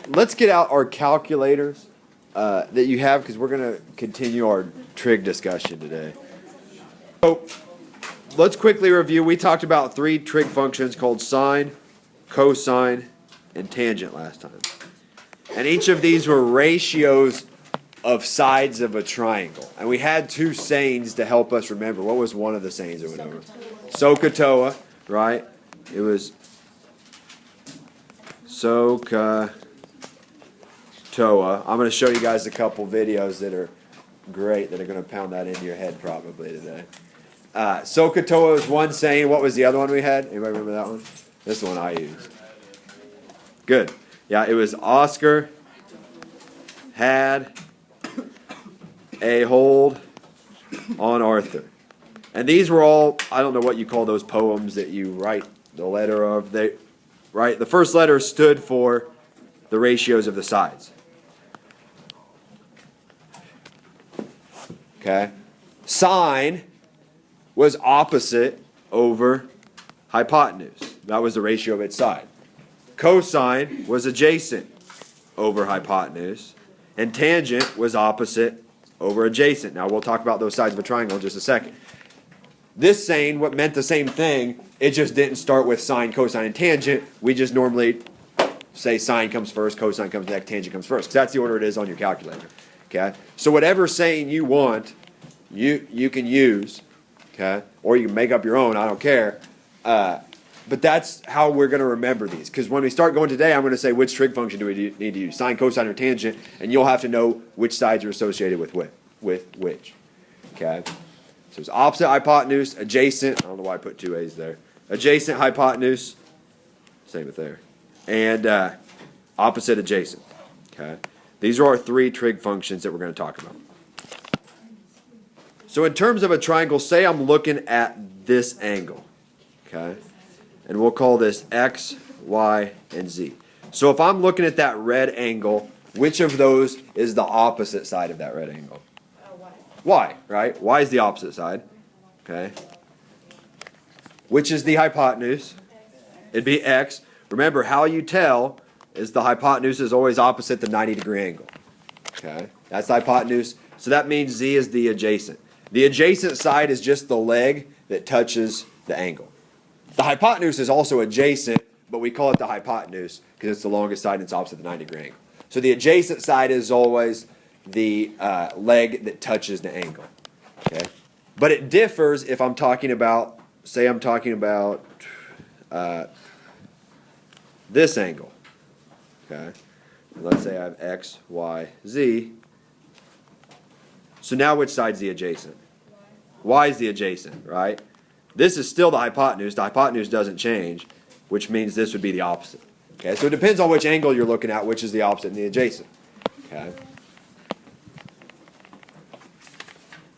let's get out our calculators that you have, because we're going to continue our trig discussion today. So let's quickly review. We talked about three trig functions called sine, cosine, and tangent last time. And each of these were ratios of sides of a triangle. And we had two sayings to help us remember. What was one of the sayings that went over? SOHCAHTOA, right? It was SOHCAHTOA. I'm going to show you guys a couple videos that are great that are going to pound that into your head probably today. SOHCAHTOA was one saying. What was the other one we had? Anybody remember that one? This is the one I used. Good. Yeah, it was Oscar had a hold on Arthur. And these were all, I don't know what you call those poems that you write the letter of. Right? The first letter stood for the ratios of the sides. Okay? Sine was opposite over hypotenuse. That was the ratio of its side. Cosine was adjacent over hypotenuse. And tangent was opposite over adjacent. Now we'll talk about those sides of a triangle in just a second. This saying, what meant the same thing, it just didn't start with sine, cosine, and tangent. We just normally say sine comes first, cosine comes next, tangent comes first, because that's the order it is on your calculator. Okay? So whatever saying you want, you can use, okay? Or you can make up your own, I don't care. But that's how we're going to remember these. Because when we start going today, I'm going to say which trig function do we need to use, sine, cosine, or tangent, and you'll have to know which sides are associated with which. Okay? So it's opposite hypotenuse, adjacent. I don't know why I put two A's there. Adjacent hypotenuse, same with there. And opposite adjacent. Okay? These are our three trig functions that we're going to talk about. So in terms of a triangle, say I'm looking at this angle. Okay? And we'll call this X, Y, and Z. So if I'm looking at that red angle, which of those is the opposite side of that red angle? Y, right? Y is the opposite side. Okay. Which is the hypotenuse? It'd be X. Remember, how you tell is the hypotenuse is always opposite the 90-degree angle. Okay. That's the hypotenuse. So that means Z is the adjacent. The adjacent side is just the leg that touches the angle. The hypotenuse is also adjacent, but we call it the hypotenuse because it's the longest side and it's opposite the 90-degree angle. So the adjacent side is always the leg that touches the angle. Okay? But it differs if I'm talking about, say I'm talking about this angle. Okay? And let's say I have X, Y, Z. So now which side's the adjacent? Y is the adjacent, right? This is still the hypotenuse. The hypotenuse doesn't change, which means this would be the opposite. Okay, so it depends on which angle you're looking at, which is the opposite and the adjacent. Okay.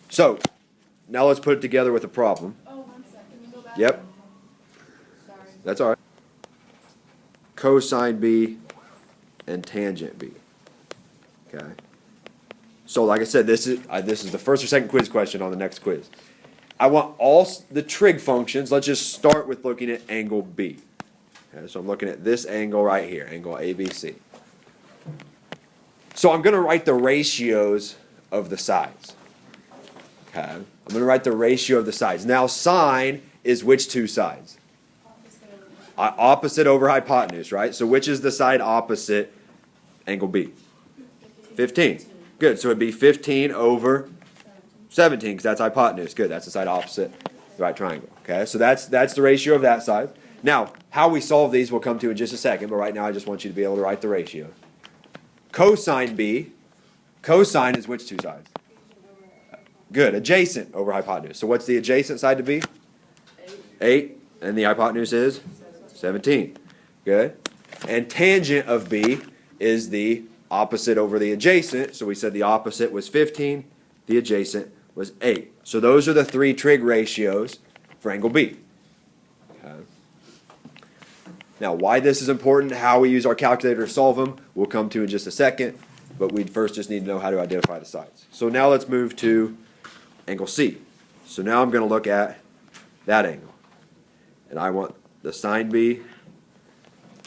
So, now let's put it together with a problem. Oh, 1 second. Can you go back? Yep. Sorry. That's all right. Cosine B and tangent B. Okay. So, like I said, this is the first or second quiz question on the next quiz. I want all the trig functions. Let's just start with looking at angle B. Okay, so I'm looking at this angle right here, angle ABC. So I'm going to write the ratios of the sides. Okay, I'm going to write the ratio of the sides. Now sine is which two sides? Opposite over hypotenuse, right? So which is the side opposite angle B? 15. Good, so it'd be 15 over 17, because that's hypotenuse. Good, that's the side opposite the right triangle. Okay, so that's the ratio of that side. Now, how we solve these we'll come to in just a second, but right now I just want you to be able to write the ratio. Cosine B, cosine is which two sides? Good, adjacent over hypotenuse. So what's the adjacent side to B? 8, and the hypotenuse is? 17. Good. And tangent of B is the opposite over the adjacent, so we said the opposite was 15, the adjacent was 8. So those are the three trig ratios for angle B. Okay. Now why this is important, how we use our calculator to solve them, we'll come to in just a second, but we first just need to know how to identify the sides. So now let's move to angle C. So now I'm going to look at that angle. And I want the sine B,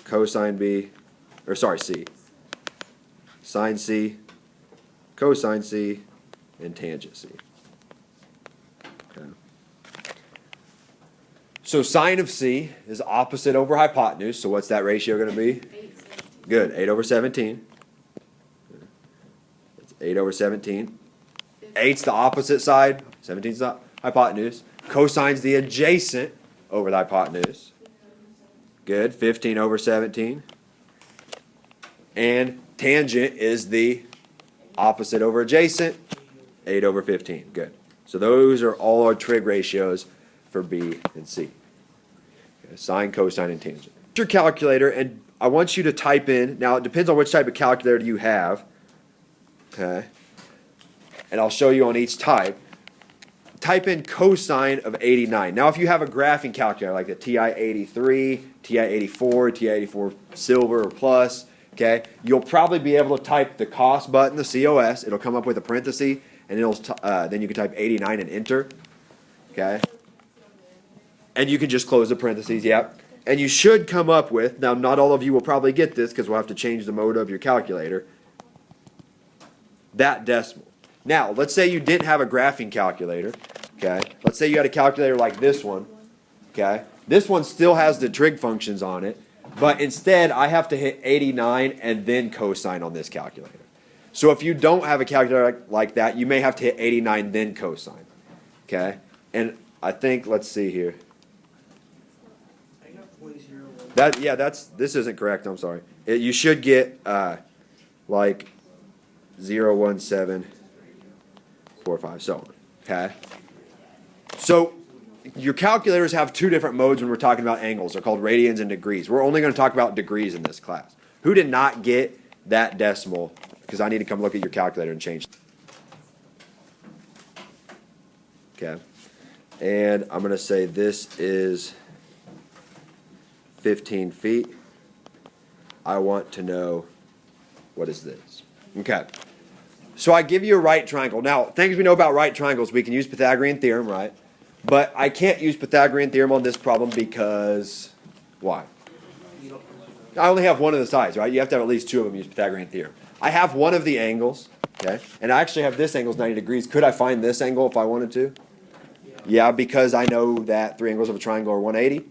cosine B, or sorry, C. sine C, cosine C, and tangent C. Okay. So sine of C is opposite over hypotenuse, so what's that ratio going to be? 8, 17. Good, 8 over 17. It's 8 over 17. 8's the opposite side, 17's the hypotenuse. Cosine's the adjacent over the hypotenuse. Good, 15 over 17. And tangent is the opposite over adjacent, 8 over 15. Good. So those are all our trig ratios for B and C. Okay, sine, cosine, and tangent. Your calculator, and I want you to type in, now it depends on which type of calculator you have. Okay. And I'll show you on each type. Type in cosine of 89. Now if you have a graphing calculator like the TI-83, TI-84, TI-84 Silver or Plus, okay, you'll probably be able to type the cos button, the COS. It'll come up with a parenthesis, and then you can type 89 and enter. Okay, and you can just close the parentheses. Yep. And you should come up with, now not all of you will probably get this because we'll have to change the mode of your calculator, that decimal. Now, let's say you didn't have a graphing calculator, okay? Let's say you had a calculator like this one, okay? This one still has the trig functions on it, but instead I have to hit 89 and then cosine on this calculator. So if you don't have a calculator like that, you may have to hit 89 then cosine, okay? And I think, let's see here. This isn't correct, I'm sorry. You should get like 0.1745, so on. Okay? So your calculators have two different modes when we're talking about angles. They're called radians and degrees. We're only going to talk about degrees in this class. Who did not get that decimal? Because I need to come look at your calculator and change. Okay. And I'm going to say this is 15 feet. I want to know, what is this? Okay. So I give you a right triangle. Now, things we know about right triangles, we can use Pythagorean theorem, right? But I can't use Pythagorean theorem on this problem because, why? I only have one of the sides, right? You have to have at least two of them use Pythagorean theorem. I have one of the angles, okay? And I actually have this angle is 90 degrees. Could I find this angle if I wanted to? Yeah, because I know that three angles of a triangle are 180.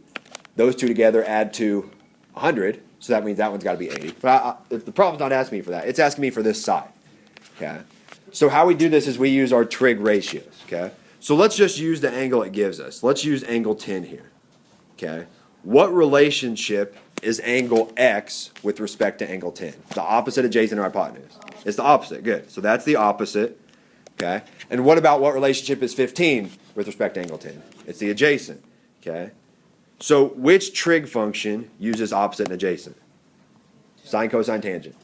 Those two together add to 100, so that means that one's got to be 80. But the problem's not asking me for that. It's asking me for this side. Okay. So how we do this is we use our trig ratios. Okay. So let's just use the angle it gives us. Let's use angle 10 here. Okay. What relationship is angle X with respect to angle 10? The opposite, adjacent, or hypotenuse? It's the opposite. Good. So that's the opposite. Okay. And what about what relationship is 15 with respect to angle 10? It's the adjacent. Okay. So which trig function uses opposite and adjacent? Sine, cosine, tangent.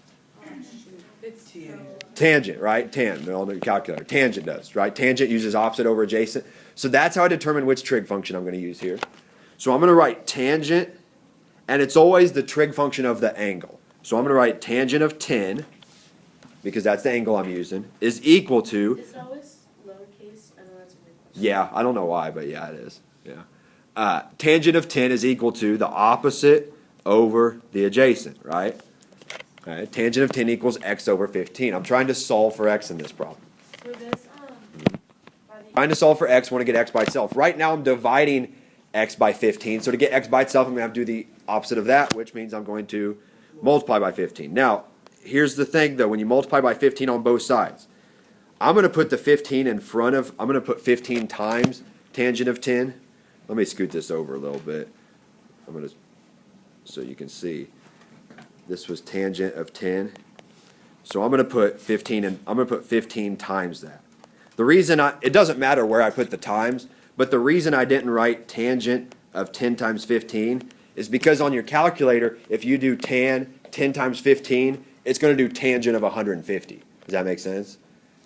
Tangent, right? Tan, on the calculator. Tangent does, right? Tangent uses opposite over adjacent. So that's how I determine which trig function I'm going to use here. So I'm going to write tangent, and it's always the trig function of the angle. So I'm going to write tangent of 10, because that's the angle I'm using, is equal to... Is it always lowercase? I know that's a weird question. Yeah, I don't know why, but yeah, it is. Yeah. Tangent of 10 is equal to the opposite over the adjacent, right? Okay, tangent of 10 equals x over 15. I'm trying to solve for x in this problem. For this, Trying to solve for x, want to get x by itself. Right now I'm dividing x by 15. So to get x by itself, I'm going to have to do the opposite of that, which means I'm going to multiply by 15. Now, here's the thing though, when you multiply by 15 on both sides, I'm going to put the 15 in front of, I'm going to put 15 times tangent of 10. Let me scoot this over a little bit. I'm going to, so you can see. This was tangent of 10. So I'm going to put 15 and I'm going to put 15 times that. The reason it doesn't matter where I put the times, but the reason I didn't write tangent of 10 times 15 is because on your calculator, if you do 10 times 15, it's going to do tangent of 150. Does that make sense?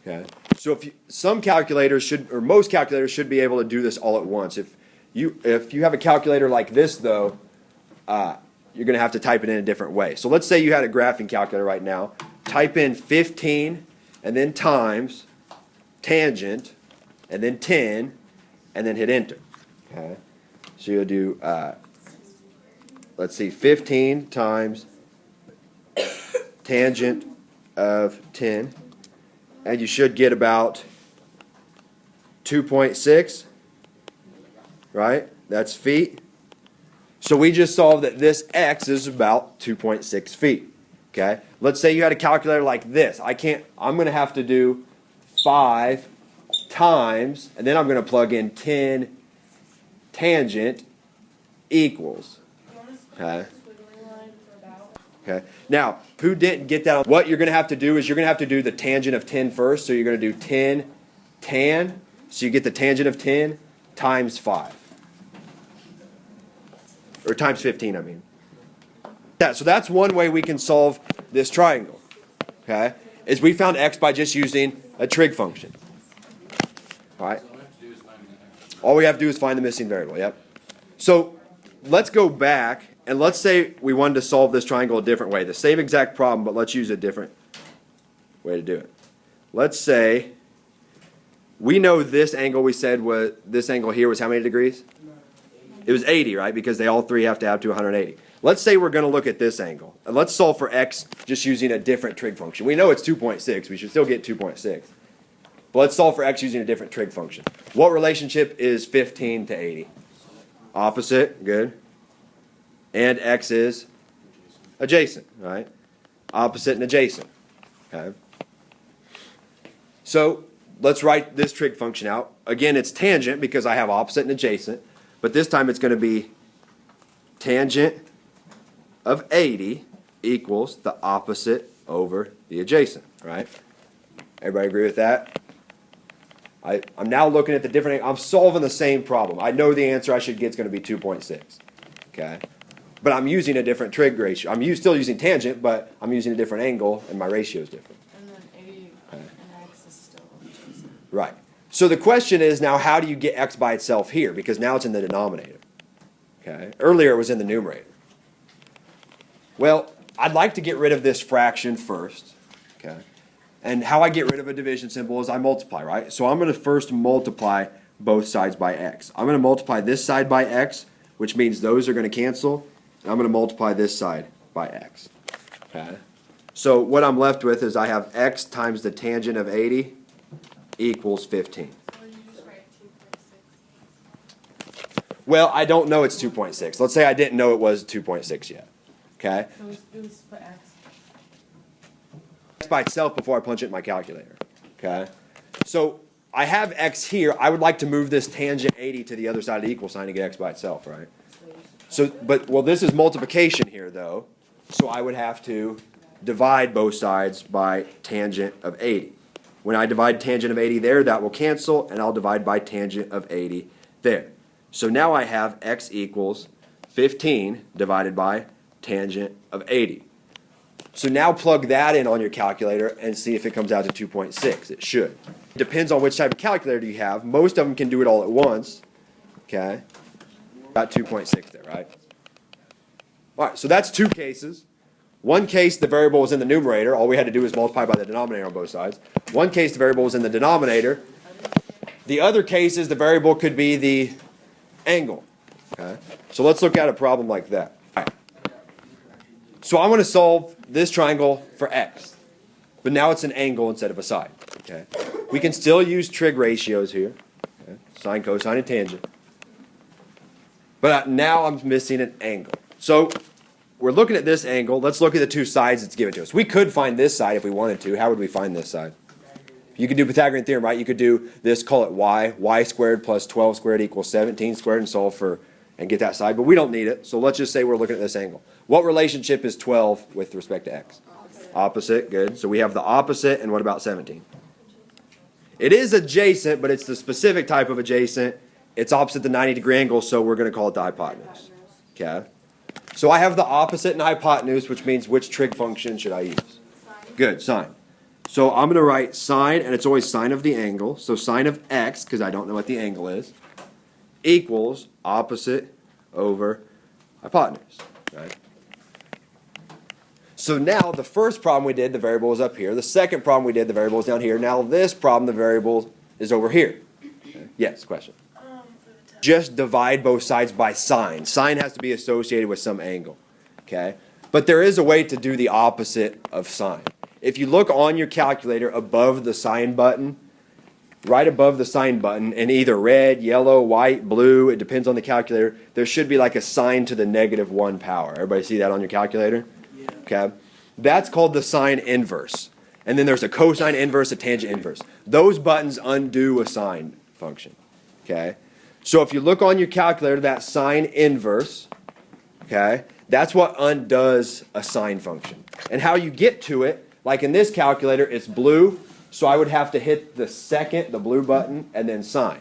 Okay. So some calculators should, or most calculators should be able to do this all at once. If you have a calculator like this though, you're going to have to type it in a different way. So let's say you had a graphing calculator right now. Type in 15 and then times tangent and then 10 and then hit enter. Okay. So you'll do, let's see, 15 times tangent of 10, and you should get about 2.6, right? That's feet. So we just solved that this x is about 2.6 feet, okay? Let's say you had a calculator like this. I'm going to have to do 5 times, and then I'm going to plug in 10 tangent equals, okay? Okay. Now, who didn't get that? What you're going to have to do is you're going to have to do the tangent of 10 first. So you're going to do 10 tan. So you get the tangent of 10 times 5. Or times 15, I mean. Yeah, so that's one way we can solve this triangle. Okay? Is we found x by just using a trig function. All right? All we have to do is find the missing variable. Yep. So let's go back. And let's say we wanted to solve this triangle a different way. The same exact problem, but let's use a different way to do it. Let's say we know this angle we said was, this angle here was how many degrees? It was 80, right? Because they all three have to add to 180. Let's say we're going to look at this angle. And let's solve for x just using a different trig function. We know it's 2.6. We should still get 2.6. But let's solve for x using a different trig function. What relationship is 15 to 80? Opposite. Good. And x is adjacent, right? Opposite and adjacent, okay? So let's write this trig function out. Again, it's tangent because I have opposite and adjacent, but this time it's going to be tangent of 80 equals the opposite over the adjacent, right? Everybody agree with that? I'm now looking at the different, I'm solving the same problem. I know the answer I should get is going to be 2.6, okay? But I'm using a different trig ratio. I'm still using tangent, but I'm using a different angle, and my ratio is different. And then 80 and x is still adjacent. Right. So the question is now, how do you get x by itself here? Because now it's in the denominator. Okay. Earlier it was in the numerator. Well, I'd like to get rid of this fraction first. Okay. And how I get rid of a division symbol is I multiply, right? So I'm going to first multiply both sides by x. I'm going to multiply this side by x, which means those are going to cancel. I'm going to multiply this side by x. Okay. So what I'm left with is I have x times the tangent of 80 equals 15. So you just write 2.6. Well, I don't know it's 2.6. Let's say I didn't know it was 2.6 yet. Okay. So we just put x. X by itself before I punch it in my calculator. Okay. So I have x here. I would like to move this tangent 80 to the other side of the equal sign to get x by itself, right? So, well, this is multiplication here, though. So I would have to divide both sides by tangent of 80. When I divide tangent of 80 there, that will cancel, and I'll divide by tangent of 80 there. So now I have x equals 15 divided by tangent of 80. So now plug that in on your calculator and see if it comes out to 2.6. It should. It depends on which type of calculator you have. Most of them can do it all at once. Okay. Got 2.6 there, right? All right, so that's two cases. One case, the variable was in the numerator. All we had to do was multiply by the denominator on both sides. One case, the variable was in the denominator. The other case is the variable could be the angle. Okay? So let's look at a problem like that. All right. So I want to solve this triangle for x. But now it's an angle instead of a side. Okay? We can still use trig ratios here. Okay? Sine, cosine, and tangent. But now I'm missing an angle. So we're looking at this angle. Let's look at the two sides it's given to us. We could find this side if we wanted to. How would we find this side? You could do Pythagorean theorem, right? You could do this, call it y. Y squared plus 12 squared equals 17 squared, and solve for, and get that side. But we don't need it. So let's just say we're looking at this angle. What relationship is 12 with respect to x? Opposite. Good. So we have the opposite, and what about 17? It is adjacent, but it's the specific type of adjacent. It's opposite the 90-degree angle, so we're going to call it the hypotenuse. Okay? So I have the opposite and hypotenuse, which means which trig function should I use? Good, sine. So I'm going to write sine, and it's always sine of the angle. So sine of x, because I don't know what the angle is, equals opposite over hypotenuse. Right? So now the first problem we did, the variable was up here. The second problem we did, the variable is down here. Now this problem, the variable is over here. Okay? Yes, question. Just divide both sides by sine. Sine has to be associated with some angle. Okay? But there is a way to do the opposite of sine. If you look on your calculator above the sign button, right above the sign button, in either red, yellow, white, blue, it depends on the calculator, there should be like a sign to the -1 power. Everybody see that on your calculator? Yeah. Okay. That's called the sine inverse. And then there's a cosine inverse, a tangent inverse. Those buttons undo a sine function. Okay. So if you look on your calculator, that sine inverse, okay, that's what undoes a sine function. And how you get to it, like in this calculator, it's blue, so I would have to hit the blue button, and then sine.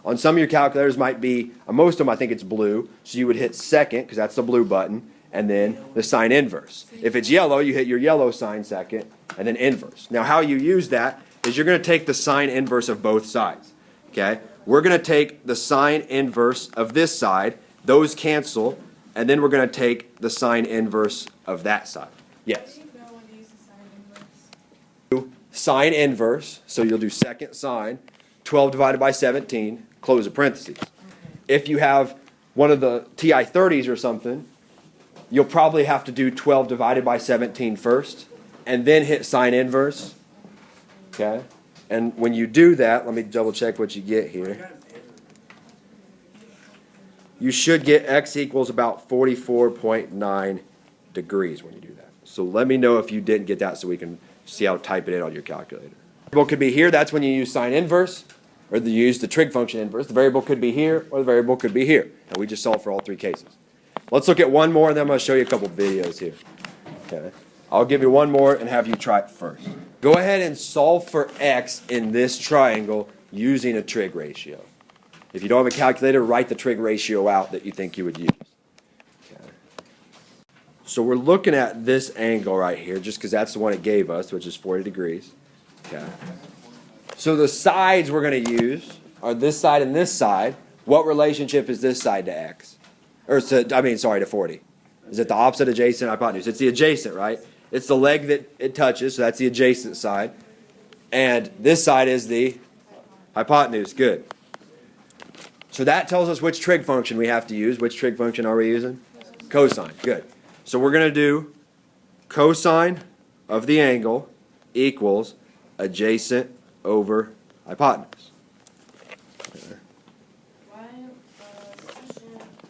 On some of your calculators might be, most of them I think it's blue, so you would hit second, because that's the blue button, and then the sine inverse. If it's yellow, you hit your yellow sine second, and then inverse. Now how you use that is you're going to take the sine inverse of both sides. Okay? We're going to take the sine inverse of this side, those cancel, and then we're going to take the sine inverse of that side. Yes? Do you know when to use the sine inverse? Sine inverse, so you'll do second sine, 12 divided by 17, close the parentheses. If you have one of the TI-30s or something, you'll probably have to do 12 divided by 17 first, and then hit sine inverse. Okay? And when you do that, let me double check what you get here. You should get x equals about 44.9 degrees when you do that. So let me know if you didn't get that so we can see how to type it in on your calculator. The variable could be here, that's when you use sine inverse, or you use the trig function inverse. The variable could be here, or the variable could be here. And we just solved for all three cases. Let's look at one more, and then I'm going to show you a couple videos here. Okay. I'll give you one more and have you try it first. Go ahead and solve for x in this triangle using a trig ratio. If you don't have a calculator, write the trig ratio out that you think you would use. Okay. So we're looking at this angle right here, just because that's the one it gave us, which is 40 degrees. Okay. So the sides we're going to use are this side and this side. What relationship is this side to x? Or to 40. Is it the opposite, adjacent, hypotenuse? It's the adjacent, right? It's the leg that it touches, so that's the adjacent side. And this side is the hypotenuse. Good. So that tells us which trig function we have to use. Which trig function are we using? Cosine. Good. So we're going to do cosine of the angle equals adjacent over hypotenuse.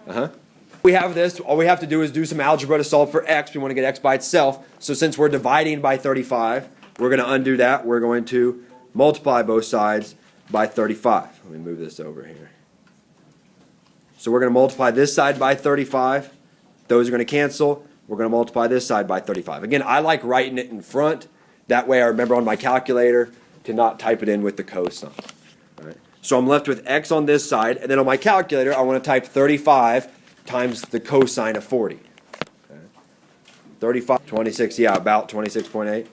Uh-huh. We have this, all we have to do is do some algebra to solve for x. We want to get x by itself. So since we're dividing by 35, we're going to undo that. We're going to multiply both sides by 35. Let me move this over here. So we're going to multiply this side by 35. Those are going to cancel. We're going to multiply this side by 35. Again, I like writing it in front. That way I remember on my calculator to not type it in with the cosine. All right. So I'm left with x on this side, and then on my calculator I want to type 35 times the cosine of 40. Okay. 35, 26, yeah, about 26.8.